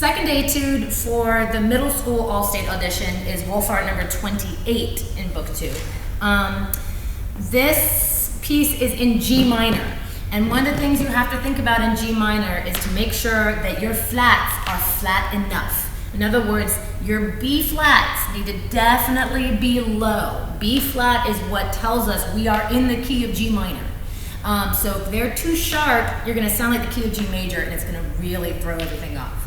second etude for the middle school All-State Audition is Wolf Art number 28 in book 2. This piece is in G minor. And one of the things you have to think about in G minor is to make sure that your flats are flat enough. In other words, your B flats need to definitely be low. B flat is what tells us we are in the key of G minor. So if they're too sharp, you're going to sound like the key of G major, and it's going to really throw everything off.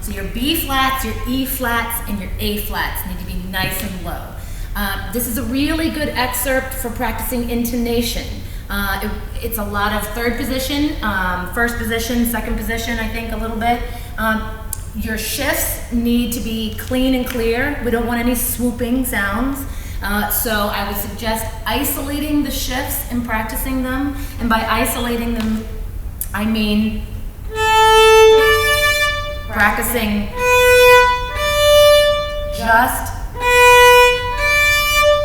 So your B flats, your E flats, and your A flats need to be nice and low. This is a really good excerpt for practicing intonation. It's a lot of third position, first position, second position, I think a little bit. Your shifts need to be clean and clear. We don't want any swooping sounds. So I would suggest isolating the shifts and practicing them. And by isolating them, I mean practicing just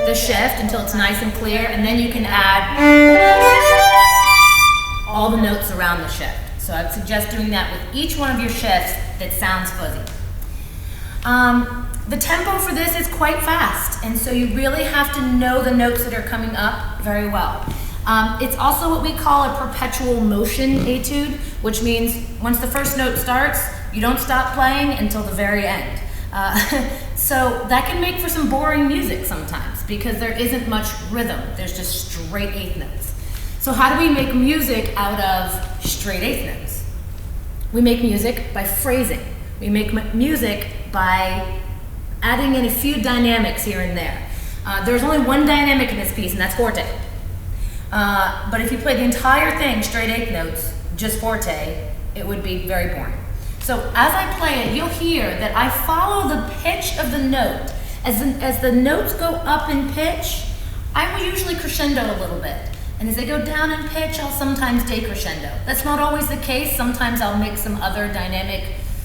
the shift until it's nice and clear, and then you can add all the notes around the shift. So I'd suggest doing that with each one of your shifts that sounds fuzzy. The tempo for this is quite fast, and so you really have to know the notes that are coming up very well. It's also what we call a perpetual motion etude, which means once the first note starts, you don't stop playing until the very end. So that can make for some boring music sometimes because there isn't much rhythm. There's just straight eighth notes. So how do we make music out of straight eighth notes? We make music by phrasing. We make music by adding in a few dynamics here and there. There's only one dynamic in this piece, and that's forte. But if you play the entire thing straight eighth notes, just forte, it would be very boring. So as I play it, you'll hear that I follow the pitch of the note. As the notes go up in pitch, I will usually crescendo a little bit. And as they go down in pitch, I'll sometimes decrescendo. That's not always the case. Sometimes I'll make some other dynamic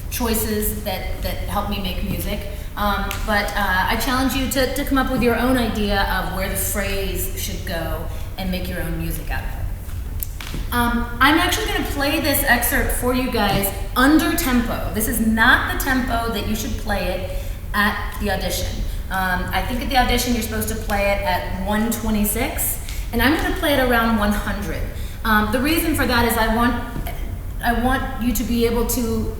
choices that help me make music. But I challenge you to come up with your own idea of where the phrase should go and make your own music out of it. I'm actually going to play this excerpt for you guys under tempo. This is not the tempo that you should play it at the audition. I think at the audition you're supposed to play it at 126, and I'm going to play it around 100. The reason for that is I want you to be able to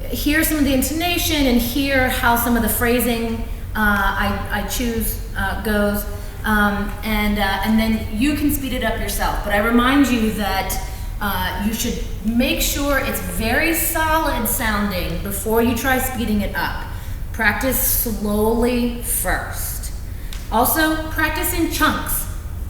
hear some of the intonation and hear how some of the phrasing I choose goes. And then you can speed it up yourself. But I remind you that you should make sure it's very solid sounding before you try speeding it up. Practice slowly first. Also, practice in chunks.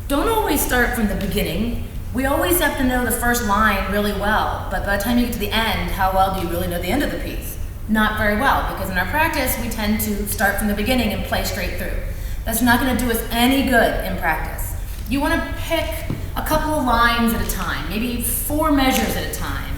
Don't always start from the beginning. We always have to know the first line really well, but by the time you get to the end, how well do you really know the end of the piece? Not very well, because in our practice, we tend to start from the beginning and play straight through. That's not going to do us any good in practice. You want to pick a couple of lines at a time, maybe 4 measures at a time,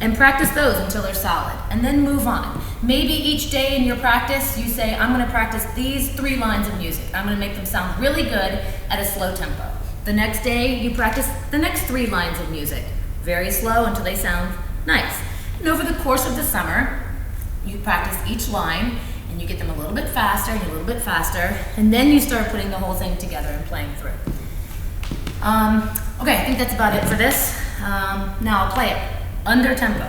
and practice those until they're solid, and then move on. Maybe each day in your practice, you say, I'm going to practice these 3 lines of music. I'm going to make them sound really good at a slow tempo. The next day, you practice the next 3 lines of music, very slow until they sound nice. And over the course of the summer, you practice each line, and you get them a little bit faster and a little bit faster, and then you start putting the whole thing together and playing through. Okay, I think that's about it for this. Now I'll play it under tempo.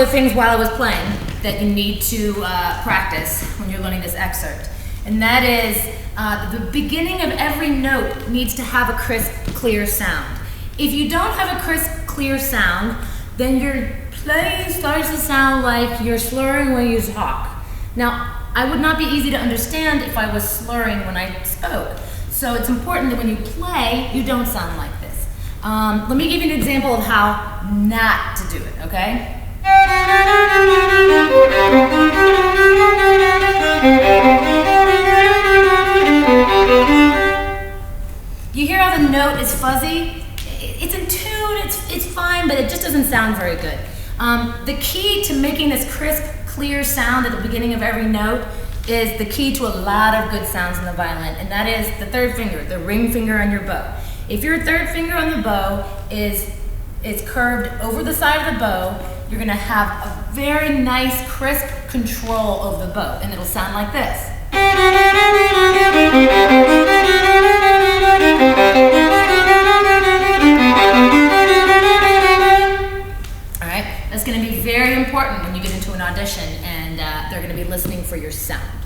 other things while I was playing that you need to practice when you're learning this excerpt. And that is, the beginning of every note needs to have a crisp, clear sound. If you don't have a crisp, clear sound, then your playing starts to sound like you're slurring when you talk. Now, I would not be easy to understand if I was slurring when I spoke. So it's important that when you play, you don't sound like this. Let me give you an example of how not to do it, okay? You hear how the note is fuzzy? It's in tune, it's fine, but it just doesn't sound very good. The key to making this crisp, clear sound at the beginning of every note is the key to a lot of good sounds in the violin, and that is the third finger, the ring finger on your bow. If your third finger on the bow is curved over the side of the bow, you're gonna have a very nice, crisp control of the bow, and it'll sound like this. All right, that's gonna be very important when you get into an audition and they're gonna be listening for your sound.